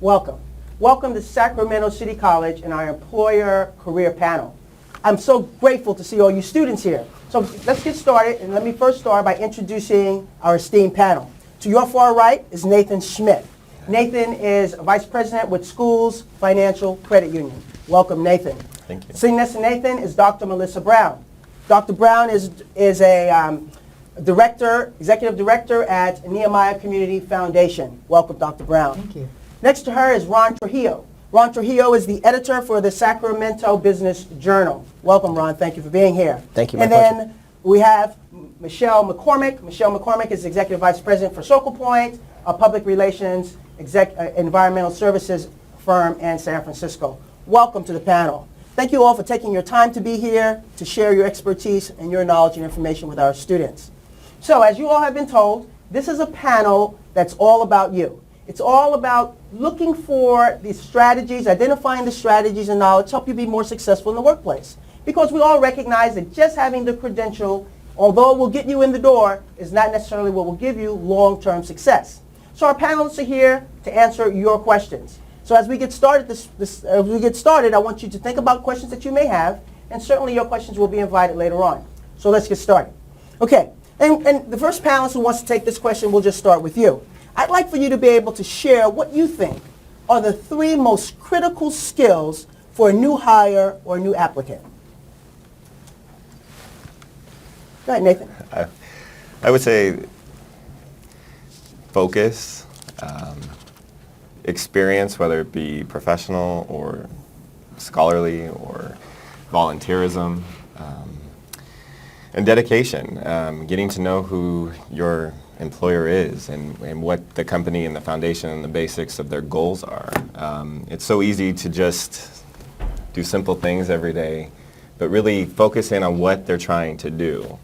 Welcome. Welcome to Sacramento City College and our employer career panel. I'm so grateful to see all you students here. So let's get started, and let me first start by introducing our esteemed panel. To your far right is Nathan Schmidt. Nathan is Vice President with Schools Financial Credit Union. Welcome, Nathan. Thank you. Sitting next to Nathan is Dr. Melissa Brown. Dr. Brown is a executive director at Nehemiah Community Foundation. Welcome, Dr. Brown. Thank you. Next to her is Ron Trujillo. Ron Trujillo is the editor for the Sacramento Business Journal. Welcome, Ron. Thank you for being here. Thank you. And then we have Michelle McCormick. Michelle McCormick is Executive Vice President for Circle Point, a public relations environmental services firm in San Francisco. Welcome to the panel. Thank you all for taking your time to be here to share your expertise and your knowledge and information with our students. So as you all have been told, this is a panel that's all about you. It's all about looking for the strategies, identifying the strategies and knowledge to help you be more successful in the workplace. Because we all recognize that just having the credential, although it will get you in the door, is not necessarily what will give you long-term success. So our panelists are here to answer your questions. So as we get started, I want you to think about questions that you may have, and certainly your questions will be invited later on. So let's get started. Okay, and the first panelist who wants to take this question, we'll just start with you. I'd like for you to be able to share what you think are the 3 most critical skills for a new hire or a new applicant. Go ahead, Nathan. I would say focus, experience, whether it be professional or scholarly or volunteerism, and dedication, getting to know who your employer is and what the company and the foundation and the basics of their goals are. It's so easy to just do simple things every day, but really focus in on what they're trying to do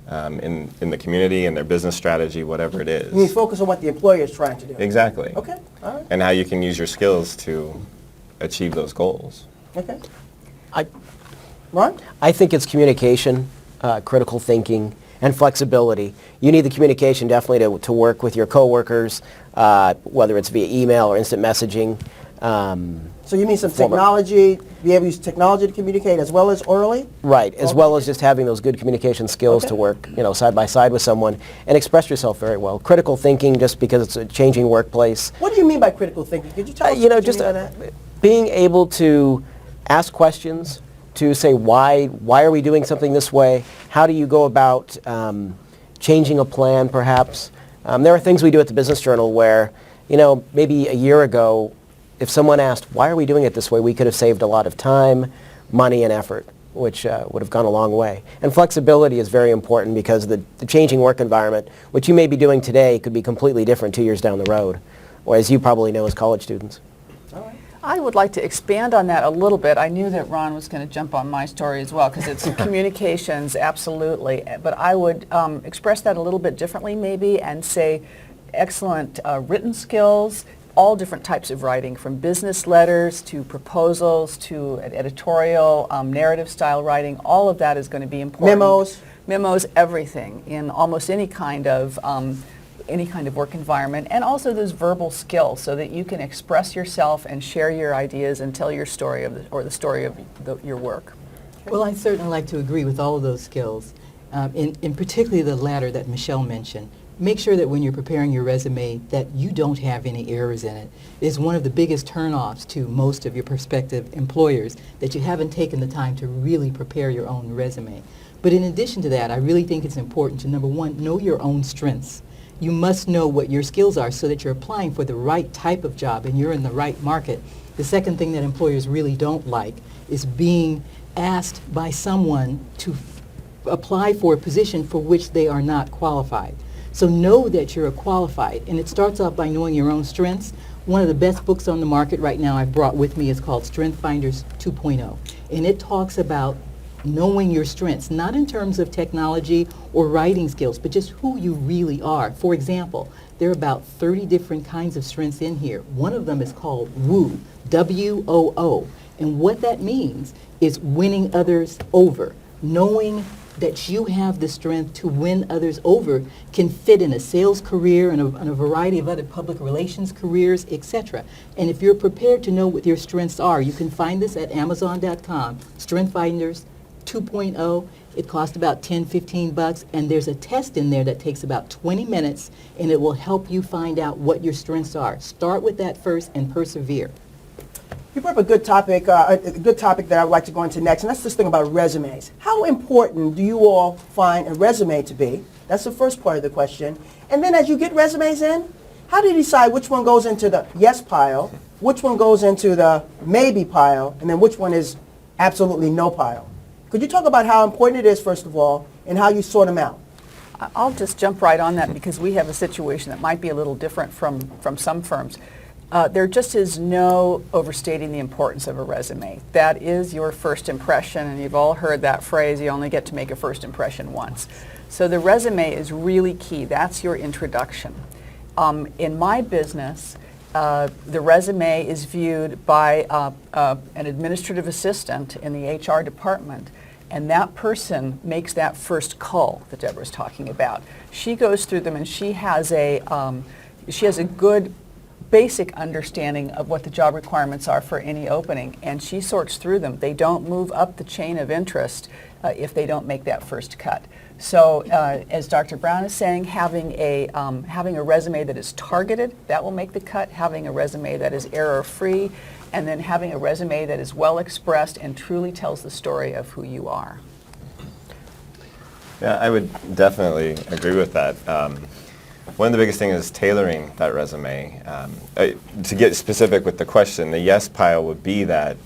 in the community and their business strategy, whatever it is. You mean focus on what the employer is trying to do. Exactly. Okay, all right. And how you can use your skills to achieve those goals. Okay. Ron? I think it's communication, critical thinking, and flexibility. You need the communication definitely to work with your coworkers, whether it's via email or instant messaging. So you mean some technology, be able to use technology to communicate as well as orally? Right, as well as just having those good communication skills Okay. to work, side by side with someone and express yourself very well. Critical thinking, just because it's a changing workplace. What do you mean by critical thinking? Could you tell us what you mean by that? Being able to ask questions, to say why are we doing something this way? How do you go about changing a plan, perhaps? There are things we do at the Business Journal where, maybe a year ago, if someone asked, why are we doing it this way, we could have saved a lot of time, money, and effort, which would have gone a long way. And flexibility is very important because the changing work environment, which you may be doing today, could be completely different 2 years down the road, or as you probably know as college students. All right. I would like to expand on that a little bit. I knew that Ron was going to jump on my story as well because it's communications, absolutely. But I would express that a little bit differently maybe and say excellent written skills, all different types of writing, from business letters to proposals to editorial, narrative style writing. All of that is going to be important. Memos, everything in almost any kind of work environment, and also those verbal skills so that you can express yourself and share your ideas and tell your story or the story of your work. Well, I certainly like to agree with all of those skills, in particularly the latter that Michelle mentioned. Make sure that when you're preparing your resume that you don't have any errors in it. It's one of the biggest turnoffs to most of your prospective employers that you haven't taken the time to really prepare your own resume. But in addition to that, I really think it's important to, number one, know your own strengths. You must know what your skills are so that you're applying for the right type of job and you're in the right market. The second thing that employers really don't like is being asked by someone to apply for a position for which they are not qualified. So know that you're qualified, and it starts off by knowing your own strengths. One of the best books on the market right now I've brought with me is called Strength Finders 2.0, and it talks about knowing your strengths, not in terms of technology or writing skills, but just who you really are. For example, there are about 30 different kinds of strengths in here. One of them is called WOO, W-O-O, and what that means is winning others over, knowing that you have the strength to win others over can fit in a sales career and a variety of other public relations careers, etc. And if you're prepared to know what your strengths are, you can find this at Amazon.com, Strength Finders 2.0. It costs about $10-15, and there's a test in there that takes about 20 minutes, and it will help you find out what your strengths are. Start with that first and persevere. You brought up a good topic that I would like to go into next, and that's this thing about resumes. How important do you all find a resume to be? That's the first part of the question. And then as you get resumes in, how do you decide which one goes into the yes pile, which one goes into the maybe pile, and then which one is absolutely no pile? Could you talk about how important it is, first of all, and how you sort them out? I'll just jump right on that because we have a situation that might be a little different from some firms. There just is no overstating the importance of a resume. That is your first impression, and you've all heard that phrase, you only get to make a first impression once. So the resume is really key. That's your introduction. In my business, the resume is viewed by an administrative assistant in the HR department, and that person makes that first call that Deborah's talking about. She goes through them, and she has a good basic understanding of what the job requirements are for any opening, and she sorts through them. They don't move up the chain of interest if they don't make that first cut. So as Dr. Brown is saying, having a resume that is targeted, that will make the cut. Having a resume that is error-free, and then having a resume that is well expressed and truly tells the story of who you are. Yeah, I would definitely agree with that. One of the biggest things is tailoring that resume. To get specific with the question, the yes pile would be that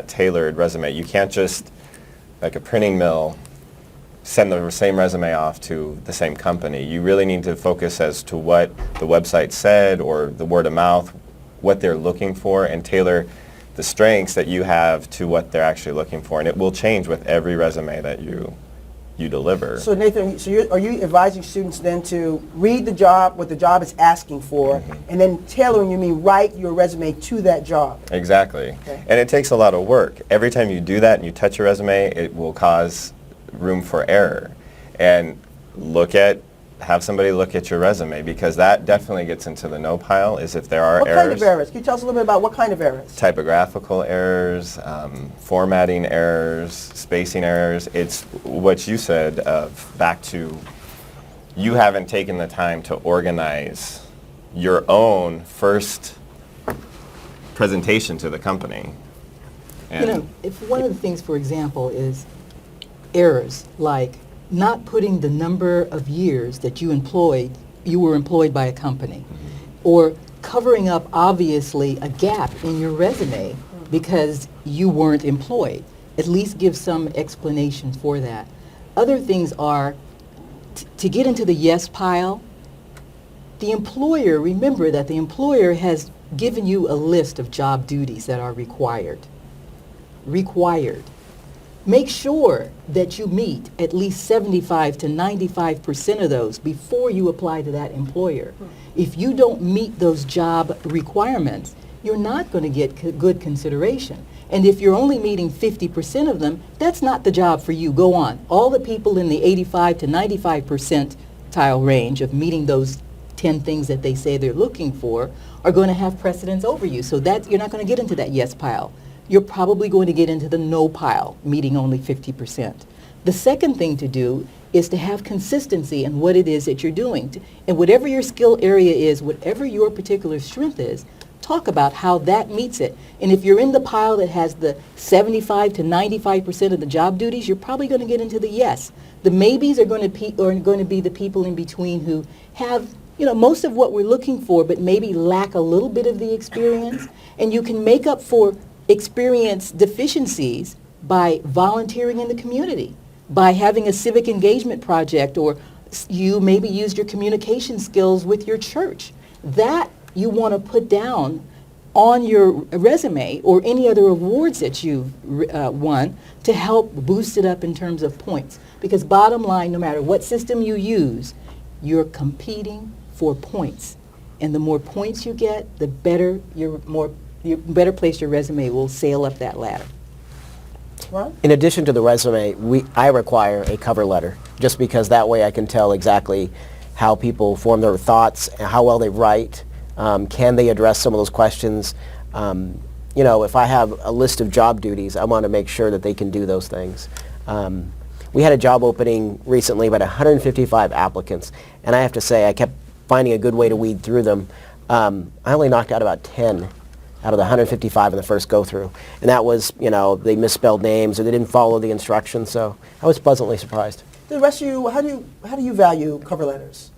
tailored resume. You can't just, like a printing mill, send the same resume off to the same company. You really need to focus as to what the website said or the word of mouth, what they're looking for, and tailor the strengths that you have to what they're actually looking for. And it will change with every resume that you deliver. So Nathan, are you advising students then to read the job, what the job is asking for, and then tailoring, you mean write your resume to that job? Exactly. Okay. And it takes a lot of work. Every time you do that and you touch your resume, it will cause room for error. And have somebody look at your resume, because that definitely gets into the no pile, is if there are What errors. kind of errors? Can you tell us a little bit about what kind of errors? Typographical errors, formatting errors, spacing errors. It's what you said back to you haven't taken the time to organize your own first presentation to the company. And If one of the things, for example, is errors like not putting the number of years that you were employed by a company, or covering up obviously a gap in your resume because you weren't employed. At least give some explanation for that. Other things are to get into the yes pile. The employer, remember that the employer has given you a list of job duties that are required. Make sure that you meet at least 75 to 95% of those before you apply to that employer. If you don't meet those job requirements, you're not going to get good consideration. And if you're only meeting 50% of them, that's not the job for you. Go on. All the people in the 85 to 95 percentile range of meeting those 10 things that they say they're looking for are going to have precedence over you. So you're not going to get into that yes pile. You're probably going to get into the no pile, meeting only 50%. The second thing to do is to have consistency in what it is that you're doing. And whatever your skill area is, whatever your particular strength is, talk about how that meets it. And if you're in the pile that has the 75 to 95% of the job duties, you're probably going to get into the yes. The maybes are going to be the people in between who have most of what we're looking for, but maybe lack a little bit of the experience. And you can make up for experience deficiencies by volunteering in the community, by having a civic engagement project, or you maybe used your communication skills with your church. That you want to put down on your resume or any other awards that you've won to help boost it up in terms of points. Because bottom line, no matter what system you use, you're competing for points. And the more points you get, the better better place your resume will sail up that ladder. Ron? In addition to the resume, I require a cover letter, just because that way I can tell exactly how people form their thoughts, how well they write, can they address some of those questions. You know, if I have a list of job duties, I want to make sure that they can do those things. We had a job opening recently, about 155 applicants, and I have to say I kept finding a good way to weed through them. I only knocked out about 10 out of the 155 in the first go-through. And that was, you know, they misspelled names or they didn't follow the instructions, so I was pleasantly surprised. The rest of you, how do you value cover letters?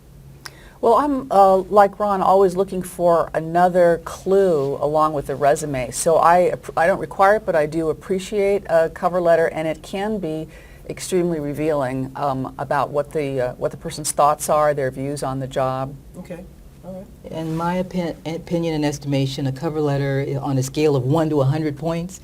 Well, I'm like Ron, always looking for another clue along with the resume. So I don't require it, but I do appreciate a cover letter, and it can be extremely revealing about what the person's thoughts are, their views on the job. Okay, all right. In my opinion and estimation, a cover letter on a scale of 1 to 100 points,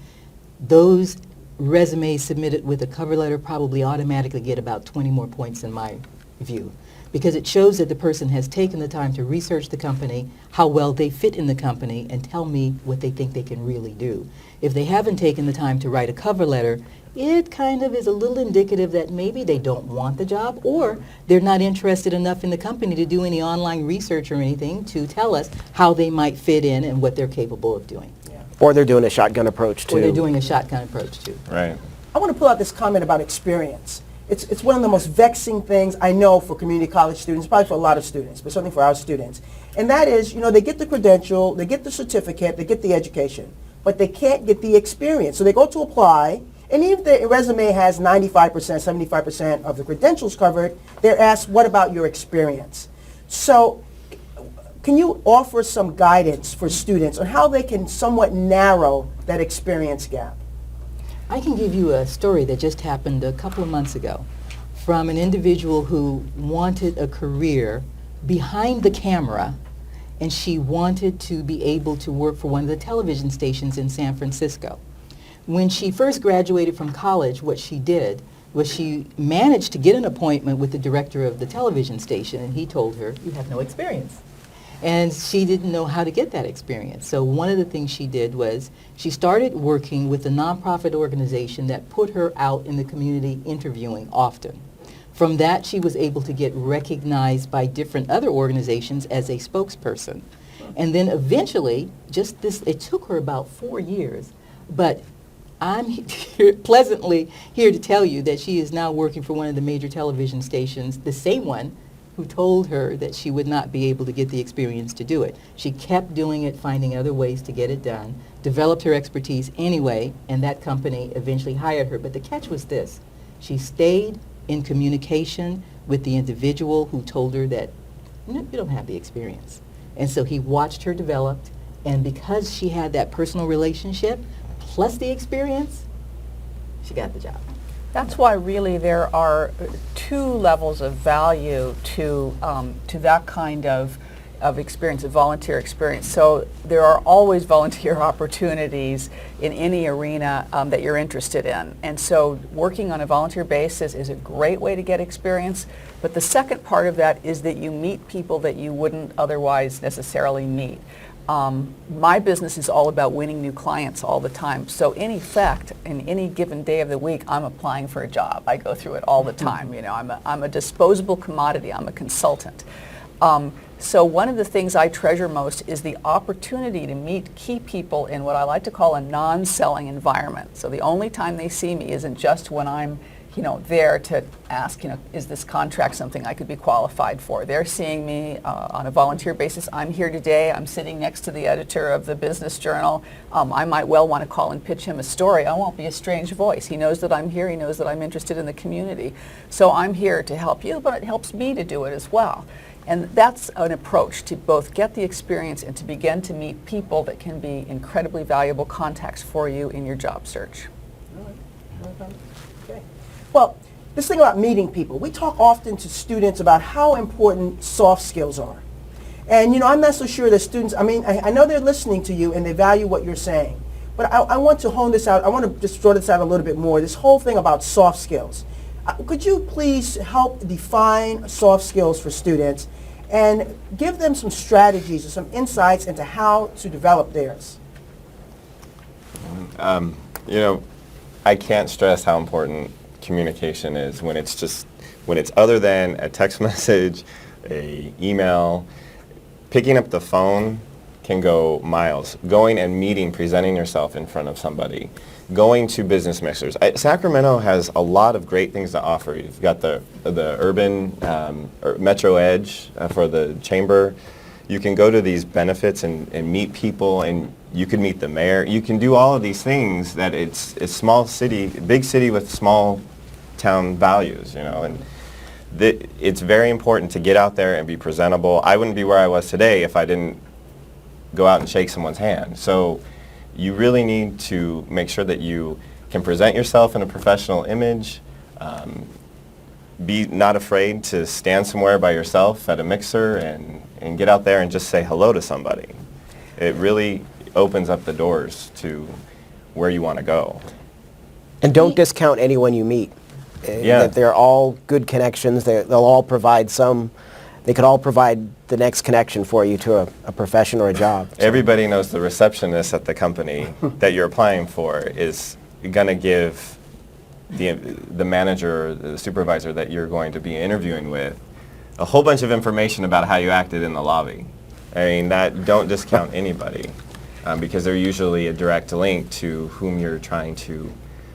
those resumes submitted with a cover letter probably automatically get about 20 more points in my view, because it shows that the person has taken the time to research the company, how well they fit in the company, and tell me what they think they can really do. If they haven't taken the time to write a cover letter, it kind of is a little indicative that maybe they don't want the job, or they're not interested enough in the company to do any online research or anything to tell us how they might fit in and what they're capable of doing. Or they're doing a shotgun approach too. Or they're doing a shotgun approach too. Right. I want to pull out this comment about experience. It's one of the most vexing things I know for community college students, probably for a lot of students, but certainly for our students. And that is, you know, they get the credential, they get the certificate, they get the education, but they can't get the experience. So they go to apply, and even if the resume has 95%, 75% of the credentials covered, they're asked, what about your experience? So can you offer some guidance for students on how they can somewhat narrow that experience gap? I can give you a story that just happened a couple of months ago from an individual who wanted a career behind the camera, and she wanted to be able to work for one of the television stations in San Francisco. When she first graduated from college, what she did was she managed to get an appointment with the director of the television station, and he told her, "You have no experience." And she didn't know how to get that experience. So one of the things she did was she started working with a nonprofit organization that put her out in the community interviewing often. From that, she was able to get recognized by different other organizations as a spokesperson. And then eventually, it took her about 4 years, but I'm pleasantly here to tell you that she is now working for one of the major television stations, the same one who told her that she would not be able to get the experience to do it. She kept doing it, finding other ways to get it done, developed her expertise anyway, and that company eventually hired her. But the catch was this: she stayed in communication with the individual who told her that, "No, you don't have the experience." And so he watched her develop, and because she had that personal relationship, plus the experience, she got the job. That's why really there are two levels of value to that kind of experience, of volunteer experience. So there are always volunteer opportunities in any arena that you're interested in. And so working on a volunteer basis is a great way to get experience. But the second part of that is that you meet people that you wouldn't otherwise necessarily meet. My business is all about winning new clients all the time. So in effect, in any given day of the week, I'm applying for a job. I go through it all the time. You know, I'm a disposable commodity. I'm a consultant. So one of the things I treasure most is the opportunity to meet key people in what I like to call a non-selling environment. So the only time they see me isn't just when I'm, you know, there to ask, you know, is this contract something I could be qualified for? They're seeing me on a volunteer basis. I'm here today. I'm sitting next to the editor of the Business Journal. I might well want to call and pitch him a story. I won't be a strange voice. He knows that I'm here. He knows that I'm interested in the community. So I'm here to help you, but it helps me to do it as well. And that's an approach to both get the experience and to begin to meet people that can be incredibly valuable contacts for you in your job search. Okay. Well, this thing about meeting people, we talk often to students about how important soft skills are. And, you know, I'm not so sure that students, I mean, I know they're listening to you and they value what you're saying, but I want to hone this out. I want to just draw this out a little bit more, this whole thing about soft skills. Could you please help define soft skills for students and give them some strategies or some insights into how to develop theirs? You know, I can't stress how important communication is when it's other than a text message, a email. Picking up the phone can go miles. Going and meeting, presenting yourself in front of somebody. Going to business mixers. Sacramento has a lot of great things to offer. You've got the urban Metro Edge for the chamber. You can go to these benefits and meet people, and you can meet the mayor. You can do all of these things that it's small city, big city with small town values, you know. And it's very important to get out there and be presentable. I wouldn't be where I was today if I didn't go out and shake someone's hand. So you really need to make sure that you can present yourself in a professional image. Be not afraid to stand somewhere by yourself at a mixer and get out there and just say hello to somebody. It really opens up the doors to where you want to go. And don't discount anyone you meet. Yeah. That they're all good connections. They'll all provide they could all provide the next connection for you to a profession or a job. Everybody knows the receptionist at the company that you're applying for is going to give the manager or the supervisor that you're going to be interviewing with a whole bunch of information about how you acted in the lobby. I mean, don't discount anybody because they're usually a direct link to whom you're trying to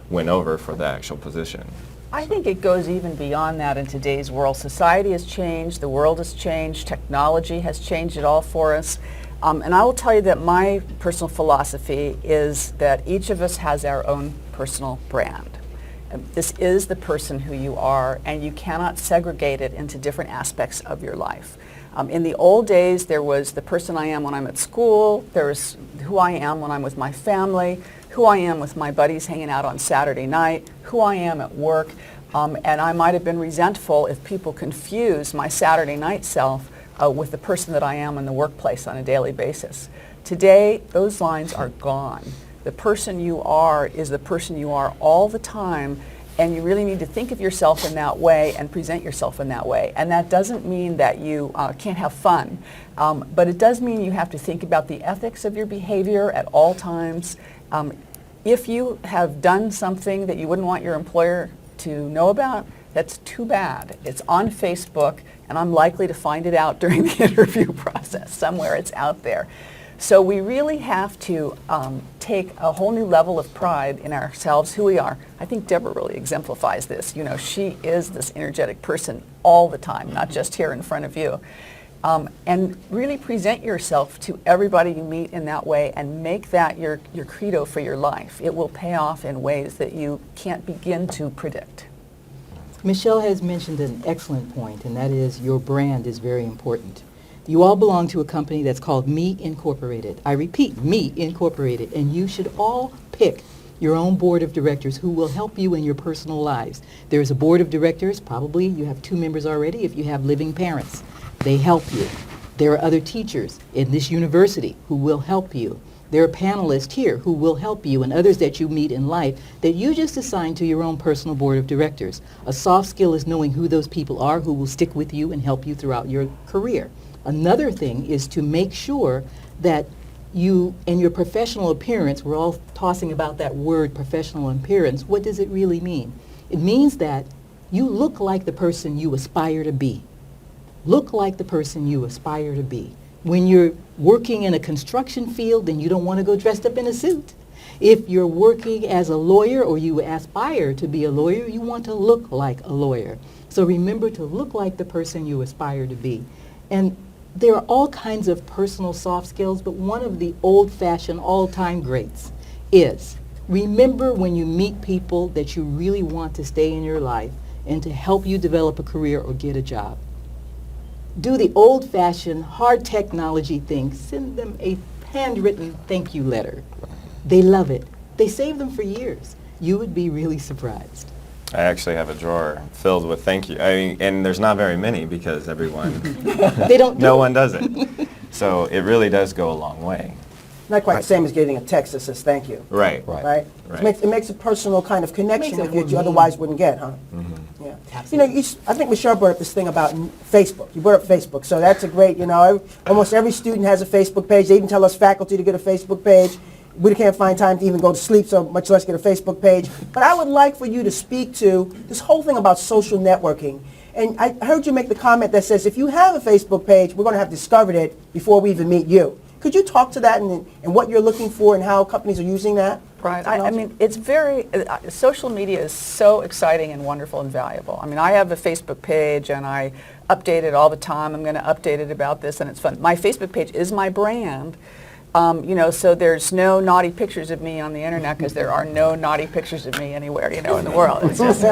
win over for the actual position. I think it goes even beyond that in today's world. Society has changed, the world has changed, technology has changed it all for us. And I will tell you that my personal philosophy is that each of us has our own personal brand. This is the person who you are, and you cannot segregate it into different aspects of your life. In the old days, there was the person I am when I'm at school, there was who I am when I'm with my family, who I am with my buddies hanging out on Saturday night, who I am at work, and I might have been resentful if people confuse my Saturday night self with the person that I am in the workplace on a daily basis. Today, those lines are gone. The person you are is the person you are all the time, and you really need to think of yourself in that way and present yourself in that way. And that doesn't mean that you can't have fun, but it does mean you have to think about the ethics of your behavior at all times. If you have done something that you wouldn't want your employer to know about, that's too bad. It's on Facebook, and I'm likely to find it out during the interview process. Somewhere it's out there. So we really have to take a whole new level of pride in ourselves, who we are. I think Deborah really exemplifies this. You know, she is this energetic person all the time, not just here in front of you. And really present yourself to everybody you meet in that way and make that your credo for your life. It will pay off in ways that you can't begin to predict. Michelle has mentioned an excellent point, and that is your brand is very important. You all belong to a company that's called Me Incorporated. I repeat, Me Incorporated, and you should all pick your own board of directors who will help you in your personal lives. There's a board of directors, probably you have 2 members already if you have living parents. They help you. There are other teachers in this university who will help you. There are panelists here who will help you and others that you meet in life that you just assign to your own personal board of directors. A soft skill is knowing who those people are who will stick with you and help you throughout your career. Another thing is to make sure that you, in your professional appearance, we're all tossing about that word professional appearance. What does it really mean? It means that you look like the person you aspire to be. Look like the person you aspire to be. When you're working in a construction field, then you don't want to go dressed up in a suit. If you're working as a lawyer or you aspire to be a lawyer, you want to look like a lawyer. So remember to look like the person you aspire to be. And there are all kinds of personal soft skills, but one of the old-fashioned, all-time greats is remember when you meet people that you really want to stay in your life and to help you develop a career or get a job. Do the old-fashioned, hard technology thing. Send them a handwritten thank you letter. They love it. They save them for years. You would be really surprised. I actually have a drawer filled with thank you. I mean, and there's not very many because everyone, They don't do no it. one does it. So it really does go a long way. Not quite the same as getting a text that says thank you, Right. right? Right. It makes a personal kind of connection Makes it with you that you more otherwise wouldn't get, huh? Yeah. Absolutely. I think Michelle brought up this thing about Facebook. You brought up Facebook, so that's a great, almost every student has a Facebook page. They even tell us faculty to get a Facebook page. we can't find time to even go to sleep, so much less get a Facebook page. But I would like for you to speak to this whole thing about social networking. And I heard you make the comment that says if you have a Facebook page, we're going to have discovered it before we even meet you. Could you talk to that and what you're looking for and how companies are using that? Right. I mean, it's very, social media is so exciting and wonderful and valuable. I mean, I have a Facebook page and I update it all the time. I'm going to update it about this and it's fun. My Facebook page is my brand. You know, so there's no naughty pictures of me on the internet because there are no naughty pictures of me anywhere, you know, in the world. It's just,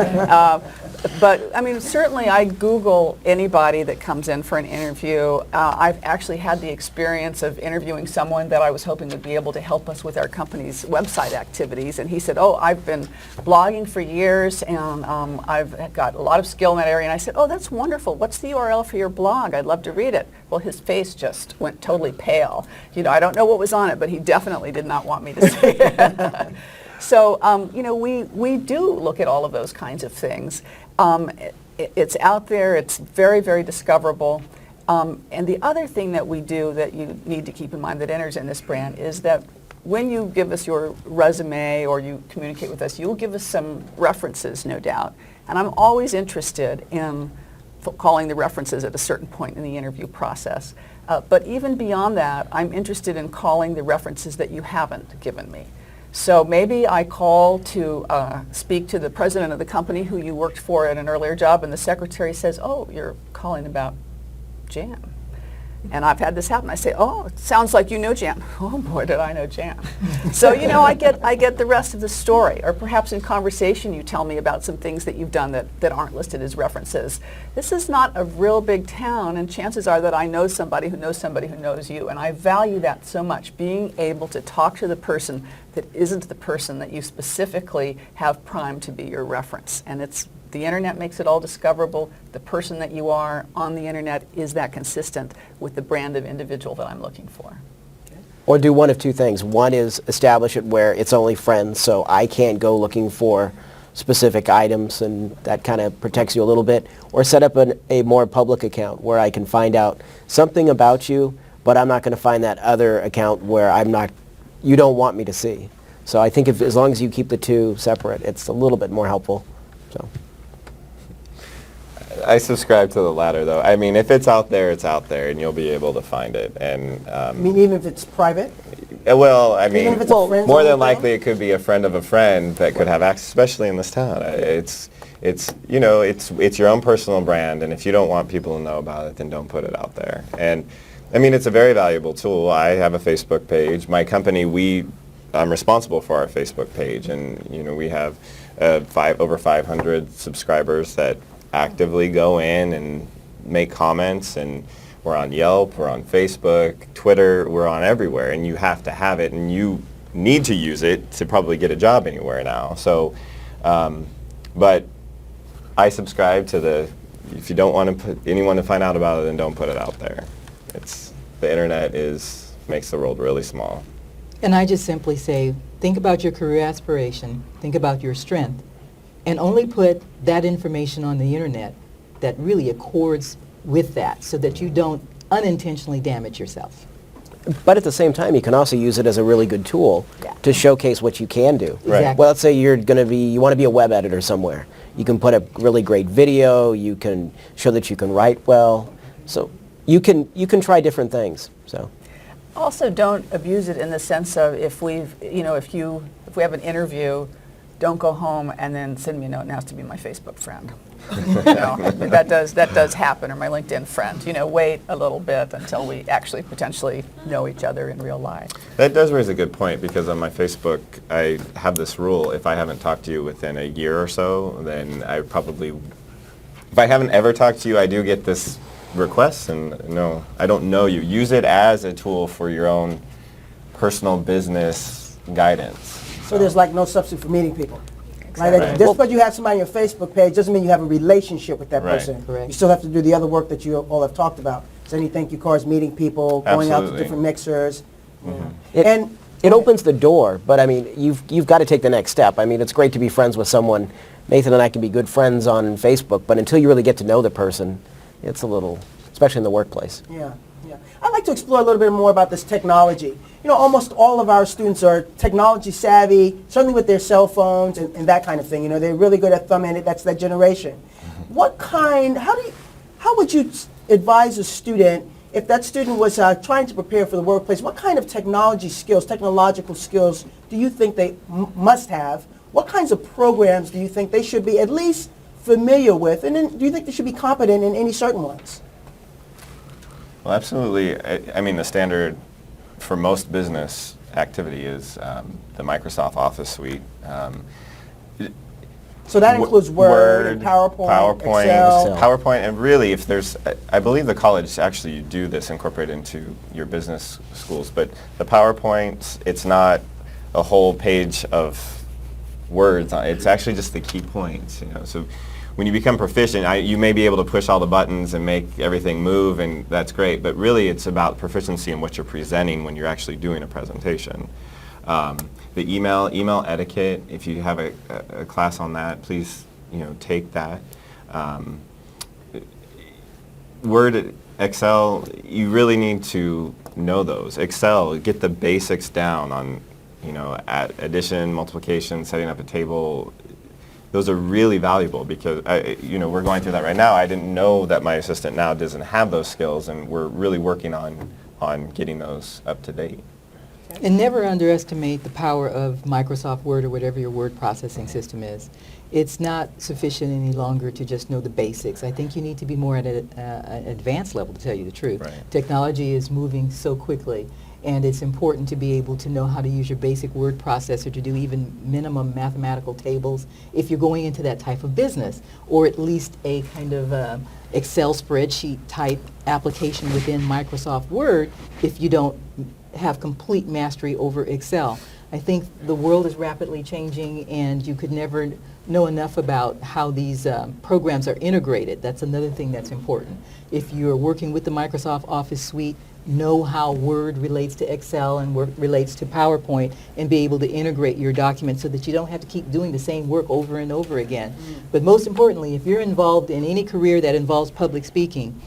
but I mean, certainly I Google anybody that comes in for an interview. I've actually had the experience of interviewing someone that I was hoping would be able to help us with our company's website activities, and he said, "Oh, I've been blogging for years, and I've got a lot of skill in that area." And I said, "Oh, that's wonderful. What's the URL for your blog? I'd love to read it." Well, his face just went totally pale. You know, I don't know what was on it, but he definitely did not want me to say it. So, you know, we do look at all of those kinds of things. It's out there. It's very, very discoverable. And the other thing that we do that you need to keep in mind that enters in this brand is that when you give us your resume or you communicate with us, you'll give us some references, no doubt. And I'm always interested in calling the references at a certain point in the interview process. But even beyond that, I'm interested in calling the references that you haven't given me. So maybe I call to speak to the president of the company who you worked for at an earlier job, and the secretary says, "Oh, you're calling about Jan." And I've had this happen. I say, "Oh, it sounds like you know Jan." "Oh boy, did I know Jan." So, you know, I get the rest of the story. Or perhaps in conversation you tell me about some things that you've done that aren't listed as references. This is not a real big town, and chances are that I know somebody who knows somebody who knows you. And I value that so much, being able to talk to the person that isn't the person that you specifically have primed to be your reference. And the internet makes it all discoverable. The person that you are on the internet, is that consistent with the brand of individual that I'm looking for? Or do one of two things. One is establish it where it's only friends, so I can't go looking for specific items, and that kind of protects you a little bit. Or set up a more public account where I can find out something about you, but I'm not going to find that other account where you don't want me to see. So I think as long as you keep the two separate, it's a little bit more helpful. So. I subscribe to the latter, though. I mean, if it's out there, it's out there, and you'll be able to find it. And I mean, even if it's private? well, I mean, if it's a friend's more only than thing? likely, it could be a friend of a friend that could have access, especially in this town. It's you know, it's your own personal brand, and if you don't want people to know about it, then don't put it out there. And I mean, it's a very valuable tool. I have a Facebook page. My company, I'm responsible for our Facebook page, and you know, we have over 500 subscribers that actively go in and make comments, and we're on Yelp, we're on Facebook, Twitter, we're on everywhere, and you have to have it, and you need to use it to probably get a job anywhere now. So, but I subscribe to if you don't want to put anyone to find out about it, then don't put it out there. The internet makes the world really small. And I just simply say, think about your career aspiration, think about your strength, and only put that information on the internet that really accords with that, so that you don't unintentionally damage yourself. But at the same time, you can also use it as a really good tool to showcase what you can do. Right. Exactly. Well, let's say you want to be a web editor somewhere. You can put a really great video. You can show that you can write well. So you can try different things. So. Also, don't abuse it in the sense of if we have an interview, don't go home and then send me a note and ask to be my Facebook friend. You know, that does happen, or my LinkedIn friend. You know, wait a little bit until we actually potentially know each other in real life. That does raise a good point, because on my Facebook, I have this rule: if I haven't talked to you within a year or so, then if I haven't ever talked to you, I do get this request, and no, I don't know you. Use it as a tool for your own personal business guidance. So there's like no substitute for meeting people. Right? Right. Just because you have somebody on your Facebook page doesn't mean you have a relationship with that Right. person. Correct. You still have to do the other work that you all have talked about. Sending thank you cards, meeting people, going out to Absolutely. different mixers. It, And it opens the door, but I mean, you've got to take the next step. I mean, it's great to be friends with someone. Nathan and I can be good friends on Facebook, but until you really get to know the person, it's a little, especially in the workplace. yeah. I'd like to explore a little bit more about this technology. almost all of our students are technology savvy, certainly with their cell phones and that kind of thing. They're really good at thumbing it. That's that generation. How would you advise a student if that student was trying to prepare for the workplace? What kind of technological skills do you think they must have? What kinds of programs do you think they should be at least familiar with? And then do you think they should be competent in any certain ones? Well, absolutely. I mean, the standard for most business activity is the Microsoft Office suite. So that includes Word and PowerPoint, Excel. PowerPoint, and really, if there's, I believe the college actually do this, incorporate into your business schools, but the PowerPoint, it's not a whole page of words. It's actually just the key points, So when you become proficient, you may be able to push all the buttons and make everything move, and that's great, but really it's about proficiency in what you're presenting when you're actually doing a presentation. The email etiquette, if you have a class on that, please, take that. Word, Excel, you really need to know those. Excel, get the basics down on, addition, multiplication, setting up a table. Those are really valuable because, we're going through that right now. I didn't know that my assistant now doesn't have those skills, and we're really working on getting those up to date. And never underestimate the power of Microsoft Word or whatever your word processing system is. It's not sufficient any longer to just know the basics. I think you need to be more at an advanced level, to tell you the truth. Right. Technology is moving so quickly, and it's important to be able to know how to use your basic word processor to do even minimum mathematical tables if you're going into that type of business, or at least a kind of Excel spreadsheet type application within Microsoft Word if you don't have complete mastery over Excel. I think the world is rapidly changing, and you could never know enough about how these programs are integrated. That's another thing that's important. If you're working with the Microsoft Office suite, know how Word relates to Excel and Word relates to PowerPoint, and be able to integrate your documents so that you don't have to keep doing the same work over and over again. But most importantly, if you're involved in any career that involves public speaking,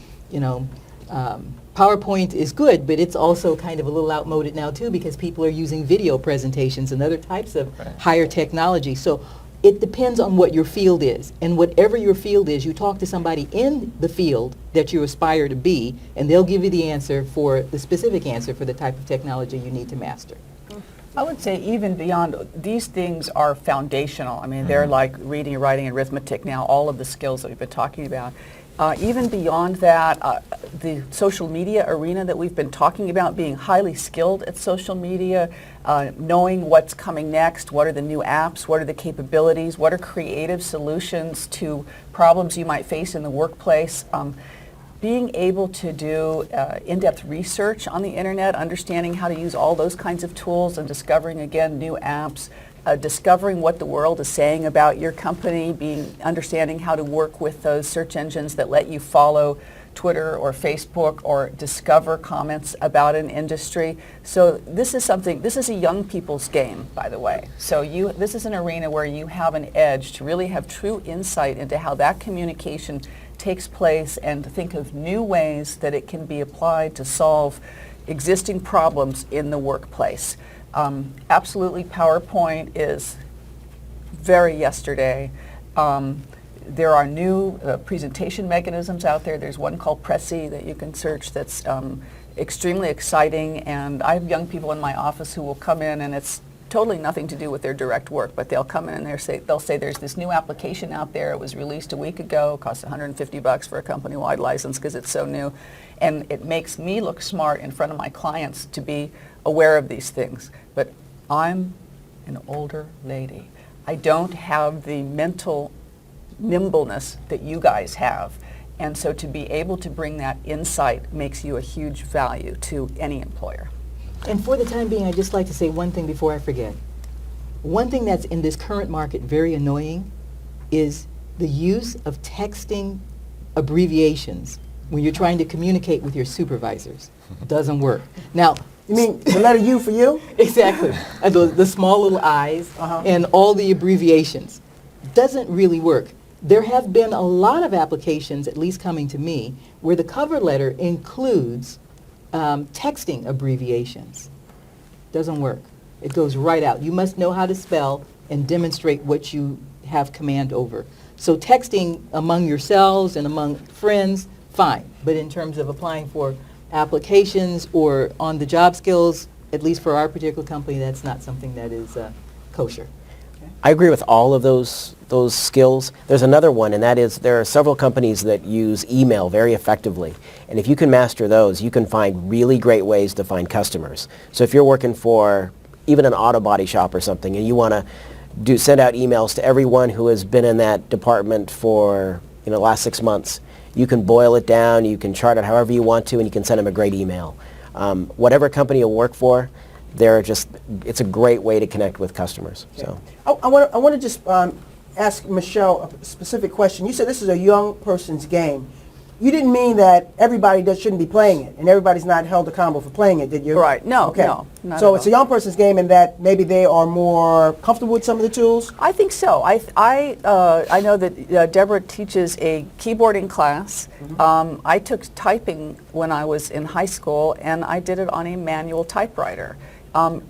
PowerPoint is good, but it's also kind of a little outmoded now too, because people are using video presentations and other types of higher technology. So it depends on what your field is. And whatever your field is, you talk to somebody in the field that you aspire to be, and they'll give you the specific answer for the type of technology you need to master. I would say even beyond, these things are foundational. I mean, they're like reading, writing, and arithmetic now, all of the skills that we've been talking about. Even beyond that, the social media arena that we've been talking about, being highly skilled at social media, knowing what's coming next, what are the new apps, what are the capabilities, what are creative solutions to problems you might face in the workplace. Being able to do in-depth research on the internet, understanding how to use all those kinds of tools, and discovering, again, new apps, discovering what the world is saying about your company, understanding how to work with those search engines that let you follow Twitter or Facebook or discover comments about an industry. So this is a young people's game, by the way. So this is an arena where you have an edge to really have true insight into how that communication takes place, and to think of new ways that it can be applied to solve existing problems in the workplace. Absolutely, PowerPoint is very yesterday. There are new presentation mechanisms out there. There's one called Prezi that you can search that's extremely exciting, and I have young people in my office who will come in, and it's totally nothing to do with their direct work, but they'll come in and they'll say there's this new application out there. It was released a week ago. It costs $150 for a company-wide license because it's so new, and it makes me look smart in front of my clients to be aware of these things. But I'm an older lady. I don't have the mental nimbleness that you guys have. And so to be able to bring that insight makes you a huge value to any employer. And for the time being, I'd just like to say one thing before I forget. One thing that's in this current market very annoying is the use of texting abbreviations when you're trying to communicate with your supervisors. It doesn't work. Now, You mean the letter U for you? exactly. And the small little I's and all the abbreviations. Doesn't really work. There have been a lot of applications, at least coming to me, where the cover letter includes texting abbreviations. Doesn't work. It goes right out. You must know how to spell and demonstrate what you have command over. So texting among yourselves and among friends, fine. But in terms of applying for applications or on-the-job skills, at least for our particular company, that's not something that is kosher. I agree with all of those skills. There's another one, and that is there are several companies that use email very effectively. And if you can master those, you can find really great ways to find customers. So if you're working for even an auto body shop or something, and you want to send out emails to everyone who has been in that department for the last 6 months, you can boil it down, you can chart it however you want to, and you can send them a great email. Whatever company you'll work for, it's a great way to connect with customers. So. I want to just ask Michelle a specific question. You said this is a young person's game. You didn't mean that everybody shouldn't be playing it, and everybody's not held accountable for playing it, did you? Right. No, okay. no, not So at it's a all. young person's game in that maybe they are more comfortable with some of the tools? I think so. I know that Deborah teaches a keyboarding class. I took typing when I was in high school, and I did it on a manual typewriter.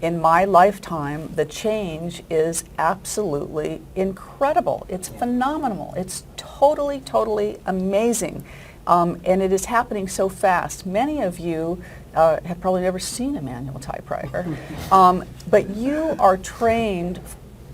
In my lifetime, the change is absolutely incredible. It's phenomenal. It's totally, totally amazing. And it is happening so fast. Many of you have probably never seen a manual typewriter, but you are trained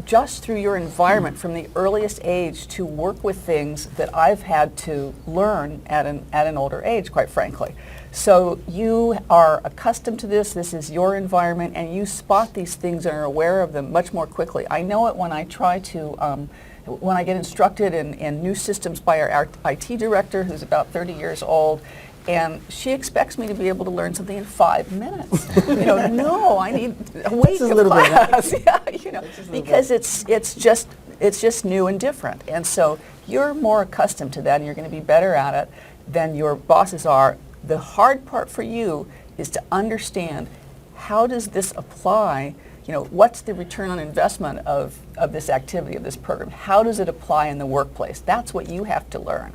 just through your environment from the earliest age to work with things that I've had to learn at an older age, quite frankly. So you are accustomed to this is your environment, and you spot these things and are aware of them much more quickly. I know it when I try to, when I get instructed in new systems by our IT director, who's about 30 years old, and she expects me to be able to learn something in 5 minutes. No, I need a week of class. Yeah, because it's just new and different. And so you're more accustomed to that, and you're going to be better at it than your bosses are. The hard part for you is to understand, how does this apply? What's the return on investment of this activity, of this program? How does it apply in the workplace? That's what you have to learn.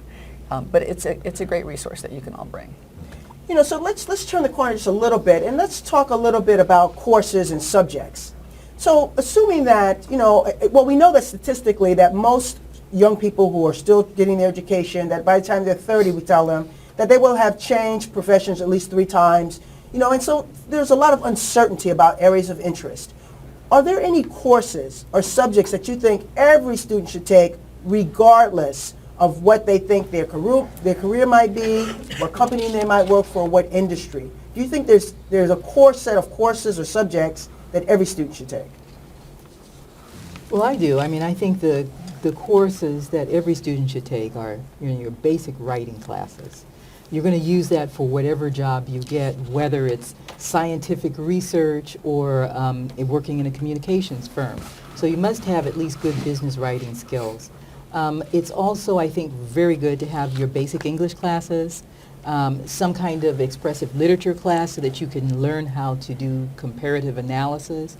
But it's a great resource that you can all bring. So let's turn the corner just a little bit, and let's talk a little bit about courses and subjects. So assuming that, we know that statistically that most young people who are still getting their education, that by the time they're 30, we tell them that they will have changed professions at least 3 times, and so there's a lot of uncertainty about areas of interest. Are there any courses or subjects that you think every student should take regardless of what they think their career might be, what company they might work for, what industry? Do you think there's a core set of courses or subjects that every student should take? Well, I do. I think the courses that every student should take are your basic writing classes. You're going to use that for whatever job you get, whether it's scientific research or working in a communications firm. So you must have at least good business writing skills. It's also, I think, very good to have your basic English classes, some kind of expressive literature class so that you can learn how to do comparative analysis.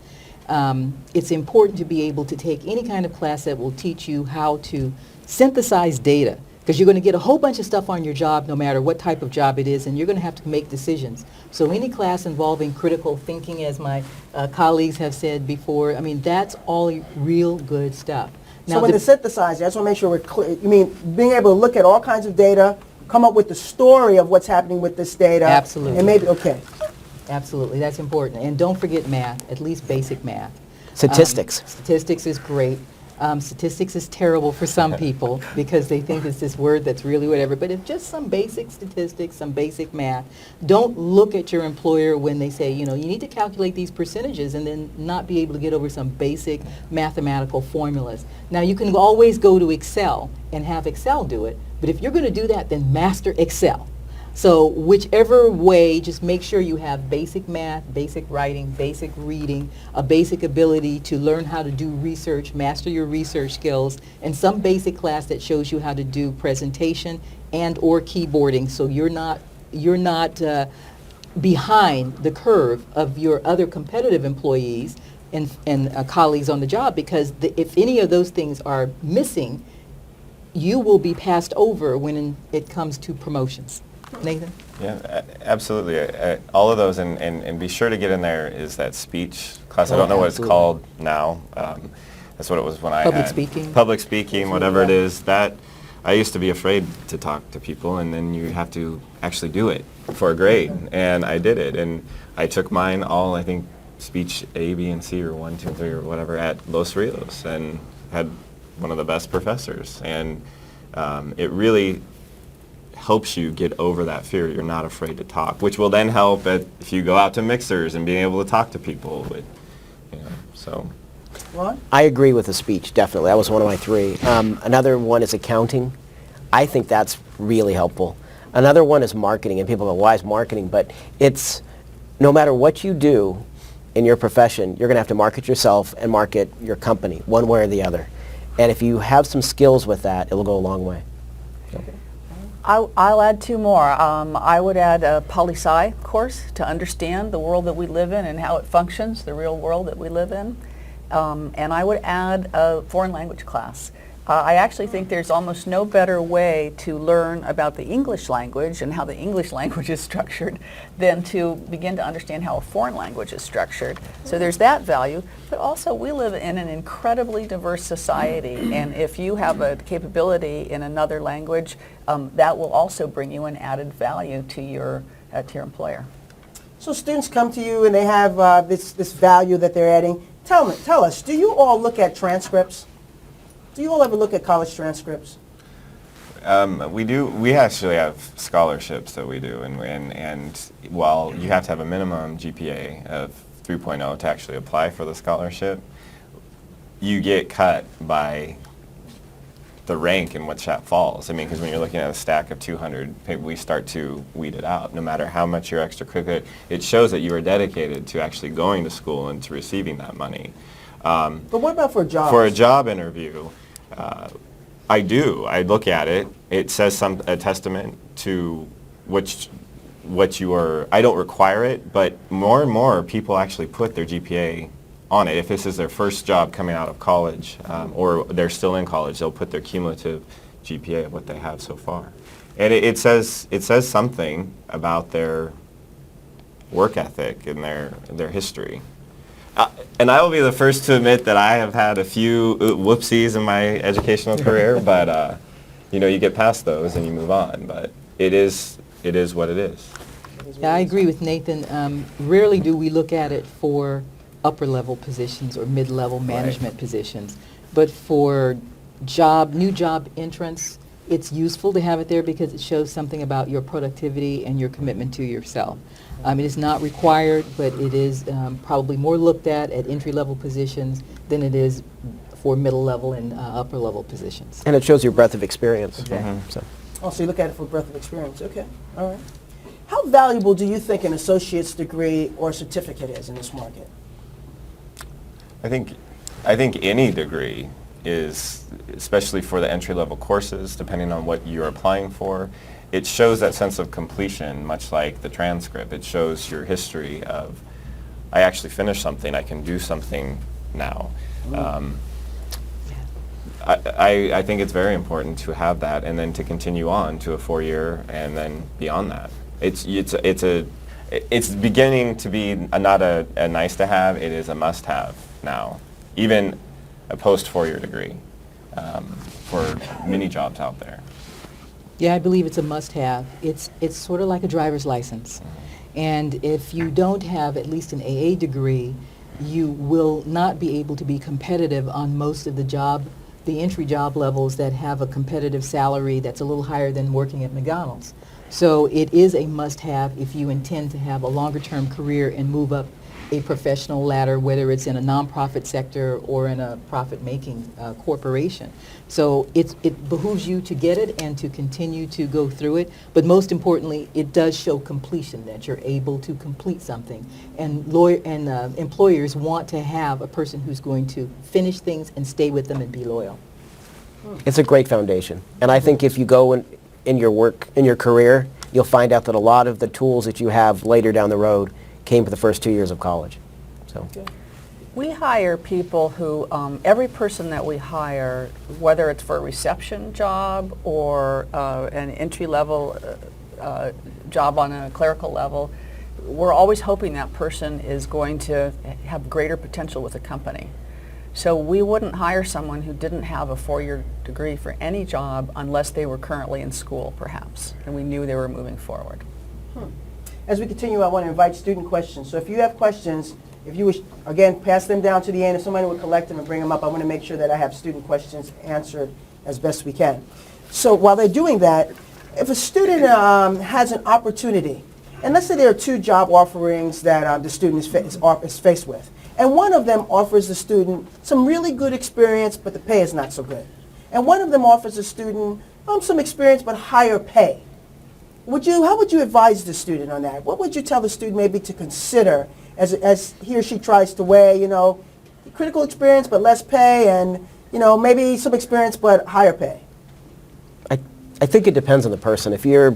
It's important to be able to take any kind of class that will teach you how to synthesize data, because you're going to get a whole bunch of stuff on your job no matter what type of job it is, and you're going to have to make decisions. So any class involving critical thinking, as my colleagues have said before, that's all real good stuff. So when the synthesizer, I just want to make sure we're clear. You mean being able to look at all kinds of data, come up with the story of what's happening with this data? Absolutely. And maybe, okay. Absolutely, that's important. And don't forget math, at least basic math. Statistics. Statistics is great. Statistics is terrible for some people because they think it's this word that's really whatever, but it's just some basic statistics, some basic math. Don't look at your employer when they say, you need to calculate these percentages and then not be able to get over some basic mathematical formulas. Now, you can always go to Excel and have Excel do it, but if you're going to do that, then master Excel. So whichever way, just make sure you have basic math, basic writing, basic reading, a basic ability to learn how to do research, master your research skills, and some basic class that shows you how to do presentation and or keyboarding, so you're not behind the curve of your other competitive employees and colleagues on the job, because if any of those things are missing, you will be passed over when it comes to promotions. Nathan? Yeah, absolutely. All of those, and be sure to get in there is that speech class. I Oh, don't know what it's absolutely. called now. That's what it was when I Public had. speaking? Public speaking, whatever it is. That I used to be afraid to talk to people, and then you have to actually do it for a grade, and I did it, and I took mine all, I think, speech A, B, and C, or 1, 2, 3, or whatever at Los Rios, and had one of the best professors, and it really helps you get over that fear. You're not afraid to talk, which will then help if you go out to mixers and being able to talk to people. So. Ron? I agree with the speech, definitely. That was one of my 3. Another one is accounting. I think that's really helpful. Another one is marketing, and people go, why is marketing? But it's, no matter what you do in your profession, you're going to have to market yourself and market your company, one way or the other. And if you have some skills with that, it will go a long way. I'll add 2 more. I would add a poli-sci course to understand the world that we live in and how it functions, the real world that we live in. And I would add a foreign language class. I actually think there's almost no better way to learn about the English language and how the English language is structured than to begin to understand how a foreign language is structured. So there's that value, but also we live in an incredibly diverse society, and if you have a capability in another language, that will also bring you an added value to your employer. So students come to you and they have this value that they're adding. Tell us, do you all look at transcripts? Do you all ever look at college transcripts? We do. We actually have scholarships that we do, and while you have to have a minimum GPA of 3.0 to actually apply for the scholarship, you get cut by the rank in which that falls. I mean, because when you're looking at a stack of 200, we start to weed it out. No matter how much your extracurricular, it shows that you are dedicated to actually going to school and to receiving that money. But what about for jobs? For a job interview, I do. I look at it. It says a testament to what you are. I don't require it, but more and more people actually put their GPA on it. If this is their first job coming out of college, or they're still in college, they'll put their cumulative GPA of what they have so far. And it says something about their work ethic and their history. And I will be the first to admit that I have had a few whoopsies in my educational career, but you get past those and you move on. But it is what it is. Yeah, I agree with Nathan. Rarely do we look at it for upper level positions or mid-level management positions. But for new job entrants, it's useful to have it there because it shows something about your productivity and your commitment to yourself. It is not required, but it is probably more looked at entry-level positions than it is for middle-level and upper-level positions. And it shows your breadth of experience. Okay. So. Oh, so you look at it for breadth of experience. Okay, all right. How valuable do you think an associate's degree or certificate is in this market? I think any degree is, especially for the entry-level courses, depending on what you're applying for, it shows that sense of completion, much like the transcript. It shows your history of, I actually finished something, I can do something now. I think it's very important to have that and then to continue on to a 4-year and then beyond that. It's beginning to be not a nice to have, it is a must have now. Even a post 4-year degree for many jobs out there. Yeah, I believe it's a must-have. It's sort of like a driver's license. And if you don't have at least an AA degree, you will not be able to be competitive on most of the entry job levels that have a competitive salary that's a little higher than working at McDonald's. So it is a must-have if you intend to have a longer-term career and move up a professional ladder, whether it's in a nonprofit sector or in a profit-making corporation. So it behooves you to get it and to continue to go through it. But most importantly, it does show completion, that you're able to complete something. And employers want to have a person who's going to finish things and stay with them and be loyal. It's a great foundation. And I think if you go in your work, in your career, you'll find out that a lot of the tools that you have later down the road came for the first 2 years of college. So. We hire people who, every person that we hire, whether it's for a reception job or an entry-level job on a clerical level, we're always hoping that person is going to have greater potential with a company. So we wouldn't hire someone who didn't have a 4-year degree for any job unless they were currently in school, perhaps, and we knew they were moving forward. As we continue, I want to invite student questions. So if you have questions, if you wish, again, pass them down to the end. If somebody would collect them and bring them up, I want to make sure that I have student questions answered as best we can. So while they're doing that, if a student has an opportunity, and let's say there are 2 job offerings that the student is faced with, and one of them offers the student some really good experience, but the pay is not so good. And one of them offers the student some experience, but higher pay. How would you advise the student on that? What would you tell the student maybe to consider as he or she tries to weigh, critical experience, but less pay, and, maybe some experience, but higher pay? I think it depends on the person. If you're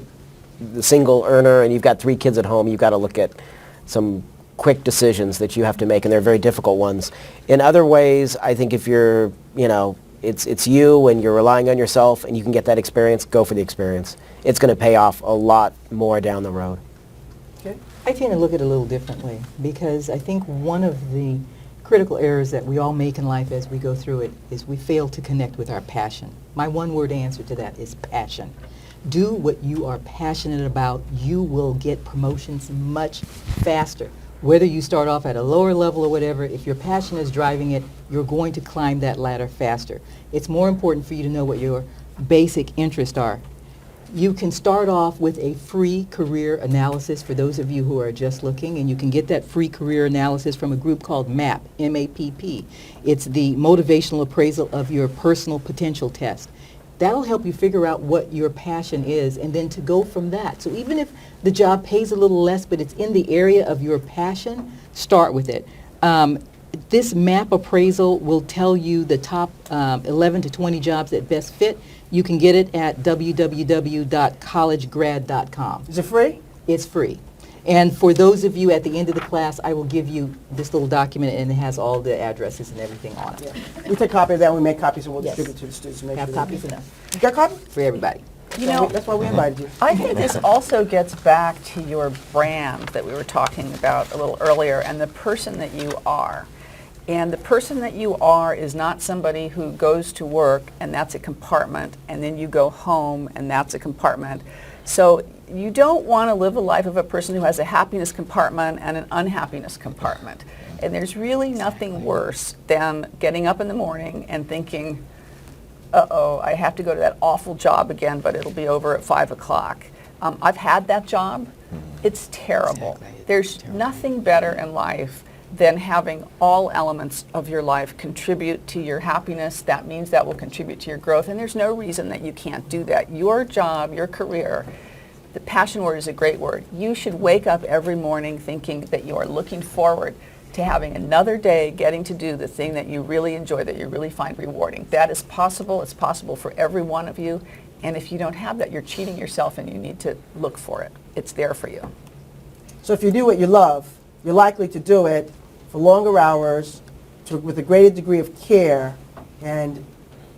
the single earner and you've got 3 kids at home, you've got to look at some quick decisions that you have to make, and they're very difficult ones. In other ways, I think if you're, it's you and you're relying on yourself and you can get that experience, go for the experience. It's going to pay off a lot more down the road. Okay. I tend to look at it a little differently because I think one of the critical errors that we all make in life as we go through it is we fail to connect with our passion. My one-word answer to that is passion. Do what you are passionate about. You will get promotions much faster. Whether you start off at a lower level or whatever, if your passion is driving it, you're going to climb that ladder faster. It's more important for you to know what your basic interests are. You can start off with a free career analysis for those of you who are just looking, and you can get that free career analysis from a group called MAPP, M-A-P-P. It's the motivational appraisal of your personal potential test. That'll help you figure out what your passion is and then to go from that. So even if the job pays a little less but it's in the area of your passion, start with it. This MAPP appraisal will tell you the top 11 to 20 jobs that best fit. You can get it at www.collegegrad.com. Is it free? It's free. And for those of you at the end of the class, I will give you this little document, and it has all the addresses and everything on it. Yeah. We take a copy of that and we make copies and we'll Yes. distribute to the students. To make Have sure they- copies enough You got a copy? for everybody. That's why we invited you. I think this also gets back to your brand that we were talking about a little earlier and the person that you are. And the person that you are is not somebody who goes to work and that's a compartment, and then you go home and that's a compartment. So you don't want to live a life of a person who has a happiness compartment and an unhappiness compartment. And there's really nothing worse than getting up in the morning and thinking, uh-oh, I have to go to that awful job again, but it'll be over at 5 o'clock. I've had that job. It's terrible. Exactly. There's nothing better in life than having all elements of your life contribute to your happiness. That means that will contribute to your growth, and there's no reason that you can't do that. Your job, your career, the passion word is a great word. You should wake up every morning thinking that you are looking forward to having another day getting to do the thing that you really enjoy, that you really find rewarding. That is possible. It's possible for every one of you. And if you don't have that, you're cheating yourself and you need to look for it. It's there for you. So if you do what you love, you're likely to do it for longer hours, with a greater degree of care, and